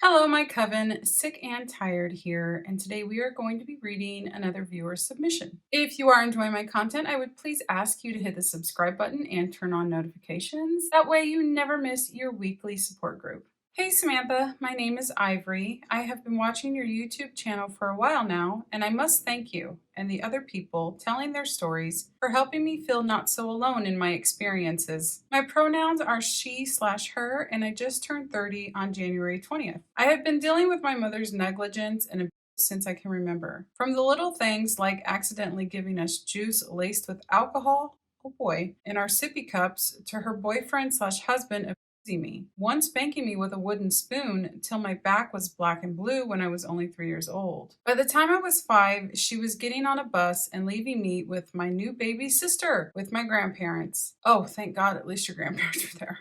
Hello, my coven, sick and tired here, and today we are going to be reading another viewer submission. If you are enjoying my content, I would please ask you to hit the subscribe button and turn on notifications. That way you never miss your weekly support group. Hey Samantha, my name is Ivory. I have been watching your YouTube channel for a while now, and I must thank you and the other people telling their stories for helping me feel not so alone in my experiences. My pronouns are she/her, and I just turned 30 on January 20th. I have been dealing with my mother's negligence and abuse since I can remember. From the little things like accidentally giving us juice laced with alcohol, oh boy, in our sippy cups, to her boyfriend/husband me, once spanking me with a wooden spoon till my back was black and blue when I was only 3 years old. By the time I was 5, she was getting on a bus and leaving me with my new baby sister with my grandparents. Oh, thank God, at least your grandparents were there.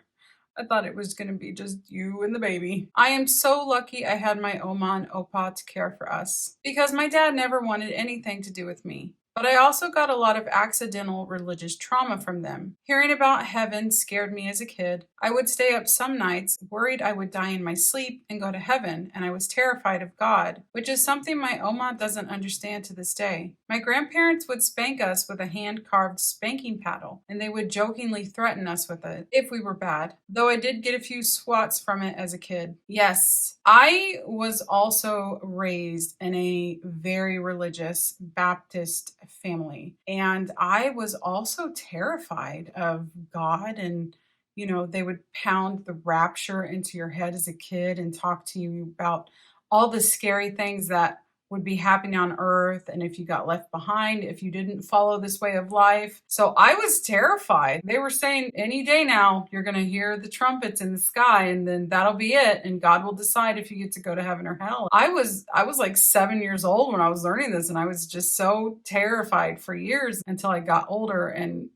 I thought it was going to be just you and the baby. I am so lucky I had my Oma and Opa to care for us, because my dad never wanted anything to do with me. But I also got a lot of accidental religious trauma from them. Hearing about heaven scared me as a kid. I would stay up some nights, worried I would die in my sleep and go to heaven, and I was terrified of God, which is something my Oma doesn't understand to this day. My grandparents would spank us with a hand-carved spanking paddle, and they would jokingly threaten us with it if we were bad, though I did get a few swats from it as a kid. Yes, I was also raised in a very religious Baptist family, and I was also terrified of God, and they would pound the rapture into your head as a kid and talk to you about all the scary things that would be happening on earth, and if you got left behind, if you didn't follow this way of life. So I was terrified. They were saying any day now, you're going to hear the trumpets in the sky, and then that'll be it, and God will decide if you get to go to heaven or hell. I was like 7 years old when I was learning this, and I was just so terrified for years until I got older and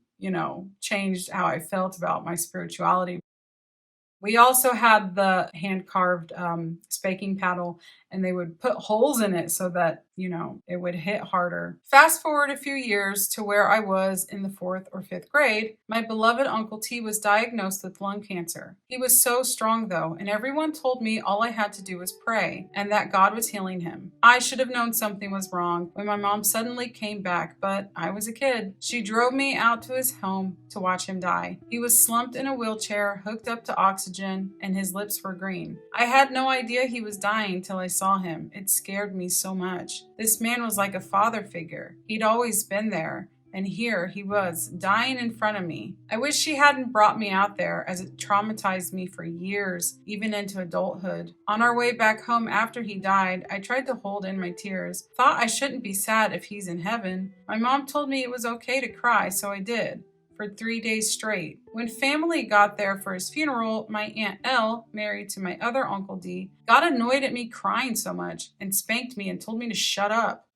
changed how I felt about my spirituality. We also had the hand-carved spanking paddle, and they would put holes in it so that, it would hit harder. Fast forward a few years to where I was in the 4th or 5th grade. My beloved Uncle T was diagnosed with lung cancer. He was so strong though, and everyone told me all I had to do was pray and that God was healing him. I should have known something was wrong when my mom suddenly came back, but I was a kid. She drove me out to his home to watch him die. He was slumped in a wheelchair, hooked up to oxygen, and his lips were green. I had no idea he was dying till I saw him. It scared me so much. This man was like a father figure. He'd always been there, and here he was, dying in front of me. I wish she hadn't brought me out there, as it traumatized me for years, even into adulthood. On our way back home after he died, I tried to hold in my tears. Thought I shouldn't be sad if he's in heaven. My mom told me it was okay to cry, so I did. For 3 days straight. When family got there for his funeral, my Aunt L, married to my other Uncle D, got annoyed at me crying so much and spanked me and told me to shut up.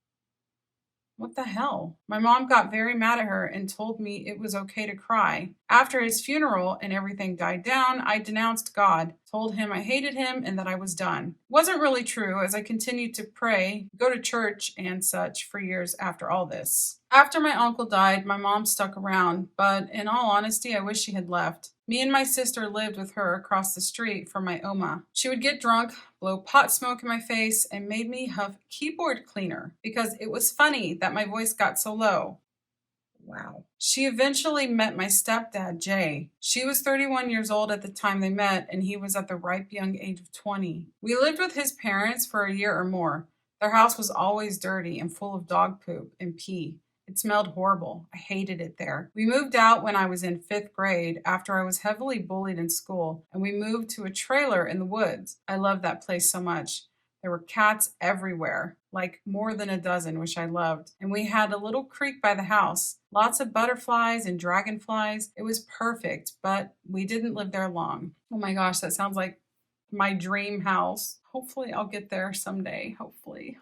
What the hell? My mom got very mad at her and told me it was okay to cry. After his funeral and everything died down, I denounced God, told him I hated him and that I was done. Wasn't really true, as I continued to pray, go to church and such for years after all this. After my uncle died, my mom stuck around, but in all honesty, I wish she had left. Me and my sister lived with her across the street from my Oma. She would get drunk, blow pot smoke in my face, and made me huff keyboard cleaner because it was funny that my voice got so low. Wow. She eventually met my stepdad, Jay. She was 31 years old at the time they met, and he was at the ripe young age of 20. We lived with his parents for a year or more. Their house was always dirty and full of dog poop and pee. It smelled horrible. I hated it there. We moved out when I was in 5th grade after I was heavily bullied in school, and we moved to a trailer in the woods. I loved that place so much. There were cats everywhere, like more than a dozen, which I loved. And we had a little creek by the house. Lots of butterflies and dragonflies. It was perfect, but we didn't live there long. Oh my gosh, that sounds like my dream house. Hopefully I'll get there someday, hopefully.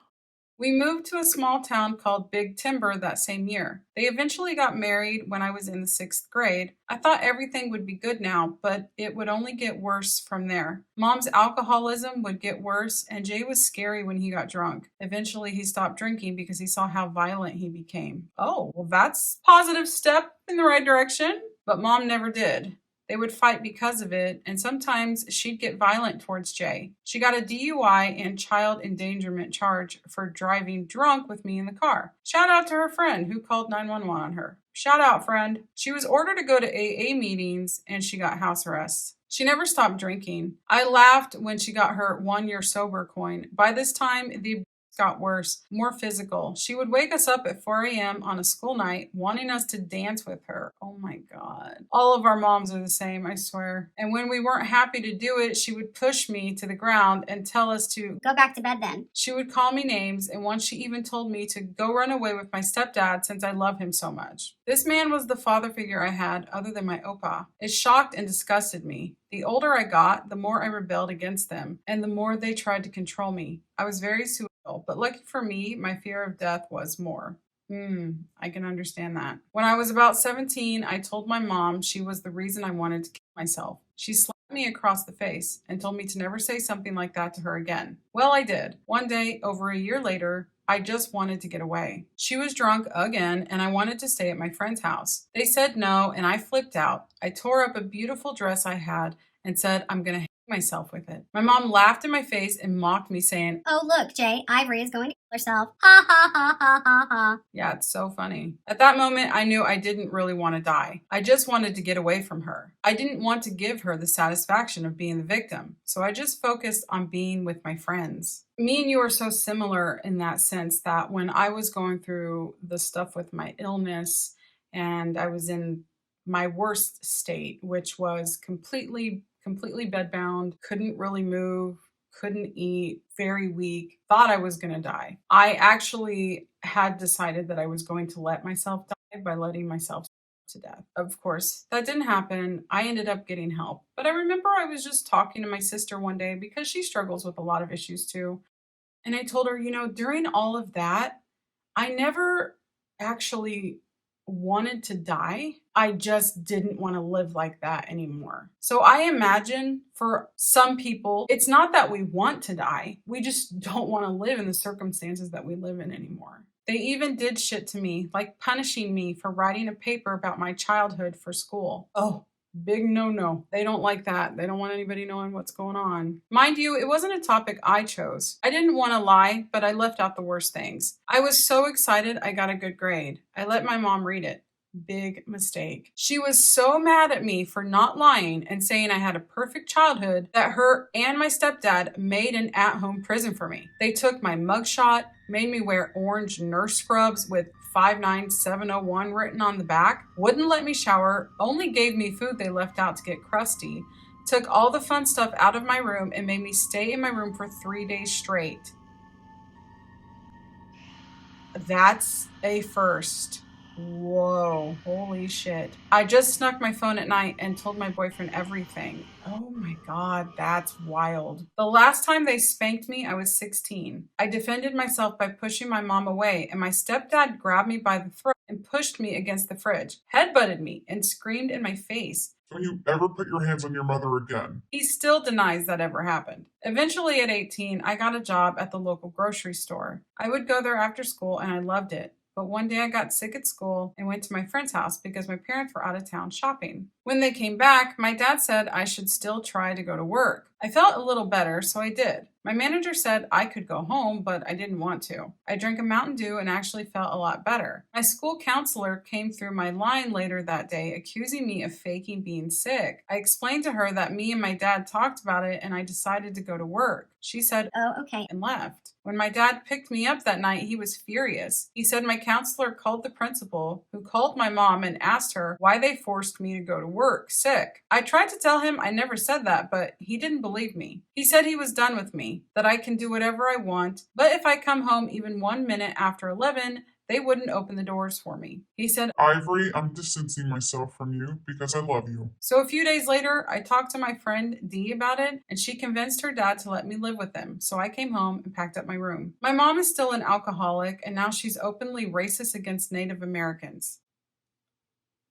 We moved to a small town called Big Timber that same year. They eventually got married when I was in the 6th grade. I thought everything would be good now, but it would only get worse from there. Mom's alcoholism would get worse, and Jay was scary when he got drunk. Eventually, he stopped drinking because he saw how violent he became. Oh, well, that's a positive step in the right direction. But Mom never did. They would fight because of it, and sometimes she'd get violent towards Jay. She got a DUI and child endangerment charge for driving drunk with me in the car. Shout out to her friend who called 911 on her. Shout out, friend. She was ordered to go to AA meetings and she got house arrest. She never stopped drinking. I laughed when she got her 1 year sober coin. By this time, the abuse got worse, more physical. She would wake us up at 4 a.m. on a school night, wanting us to dance with her. Oh my God. All of our moms are the same, I swear. And when we weren't happy to do it, she would push me to the ground and tell us to go back to bed then. She would call me names, and once she even told me to go run away with my stepdad since I love him so much. This man was the father figure I had other than my opa. It shocked and disgusted me. The older I got, the more I rebelled against them, and the more they tried to control me. I was very suicidal, but lucky for me, my fear of death was more. I can understand that. When I was about 17, I told my mom she was the reason I wanted to kill myself. She slapped me across the face and told me to never say something like that to her again. Well, I did. One day, over a year later, I just wanted to get away. She was drunk again, and I wanted to stay at my friend's house. They said no, and I flipped out. I tore up a beautiful dress I had and said, I'm going to hang myself with it. My mom laughed in my face and mocked me, saying, "Oh, look, Jay, Ivory is going to kill herself. Ha ha ha ha ha ha." Yeah, it's so funny. At that moment, I knew I didn't really want to die. I just wanted to get away from her. I didn't want to give her the satisfaction of being the victim, so I just focused on being with my friends. Me and you are so similar in that sense that when I was going through the stuff with my illness and I was in my worst state, which was completely bedbound, couldn't really move, couldn't eat, very weak, thought I was going to die. I actually had decided that I was going to let myself die by letting myself to death. Of course, that didn't happen. I ended up getting help. But I remember I was just talking to my sister one day because she struggles with a lot of issues too. And I told her, during all of that, I never actually wanted to die. I just didn't want to live like that anymore. So I imagine for some people, it's not that we want to die. We just don't want to live in the circumstances that we live in anymore. They even did shit to me, like punishing me for writing a paper about my childhood for school. Oh, big no. They don't like that. They don't want anybody knowing what's going on. Mind you, it wasn't a topic I chose. I didn't want to lie, but I left out the worst things. I was so excited I got a good grade. I let my mom read it. Big mistake. She was so mad at me for not lying and saying I had a perfect childhood that her and my stepdad made an at-home prison for me. They took my mugshot, made me wear orange nurse scrubs with 59701 written on the back, wouldn't let me shower, only gave me food they left out to get crusty, took all the fun stuff out of my room and made me stay in my room for 3 days straight. That's a first. Whoa, holy shit. I just snuck my phone at night and told my boyfriend everything. Oh my God, that's wild. The last time they spanked me, I was 16. I defended myself by pushing my mom away, and my stepdad grabbed me by the throat and pushed me against the fridge, headbutted me, and screamed in my face. Don't you ever put your hands on your mother again. He still denies that ever happened. Eventually, at 18, I got a job at the local grocery store. I would go there after school, and I loved it. But one day I got sick at school and went to my friend's house because my parents were out of town shopping. When they came back, my dad said I should still try to go to work. I felt a little better, so I did. My manager said I could go home, but I didn't want to. I drank a Mountain Dew and actually felt a lot better. My school counselor came through my line later that day, accusing me of faking being sick. I explained to her that me and my dad talked about it and I decided to go to work. She said, "Oh, okay," and left. When my dad picked me up that night, he was furious. He said my counselor called the principal, who called my mom and asked her why they forced me to go to work sick. I tried to tell him I never said that, but he didn't believe me. He said he was done with me, that I can do whatever I want, but if I come home even 1 minute after 11, they wouldn't open the doors for me. He said, Ivory, I'm distancing myself from you because I love you. So a few days later, I talked to my friend Dee about it, and she convinced her dad to let me live with them. So I came home and packed up my room. My mom is still an alcoholic, and now she's openly racist against Native Americans.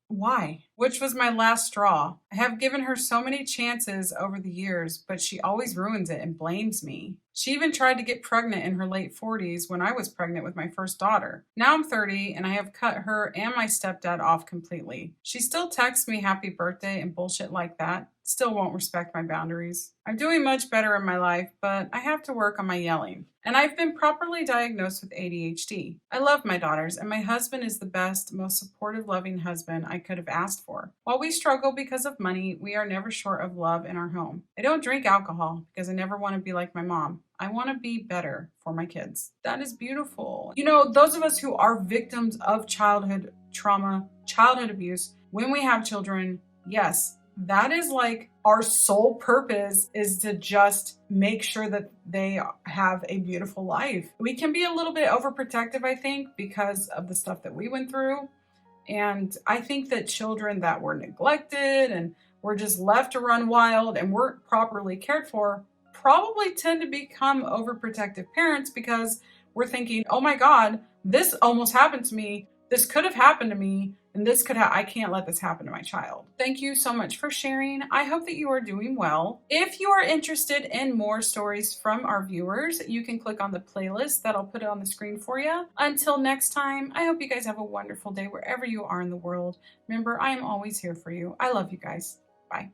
Why? Which was my last straw. I have given her so many chances over the years, but she always ruins it and blames me. She even tried to get pregnant in her late 40s when I was pregnant with my first daughter. Now I'm 30 and I have cut her and my stepdad off completely. She still texts me happy birthday and bullshit like that. Still won't respect my boundaries. I'm doing much better in my life, but I have to work on my yelling. And I've been properly diagnosed with ADHD. I love my daughters, and my husband is the best, most supportive, loving husband I could have asked for. While we struggle because of money, we are never short of love in our home. I don't drink alcohol because I never want to be like my mom. I want to be better for my kids. That is beautiful. You know, those of us who are victims of childhood trauma, childhood abuse, when we have children, yes, that is like our sole purpose is to just make sure that they have a beautiful life. We can be a little bit overprotective, I think, because of the stuff that we went through. And I think that children that were neglected and were just left to run wild and weren't properly cared for probably tend to become overprotective parents because we're thinking, oh my God, this almost happened to me. This could have happened to me. And this could I can't let this happen to my child. Thank you so much for sharing. I hope that you are doing well. If you are interested in more stories from our viewers, you can click on the playlist that I'll put on the screen for you. Until next time, I hope you guys have a wonderful day wherever you are in the world. Remember, I am always here for you. I love you guys. Bye.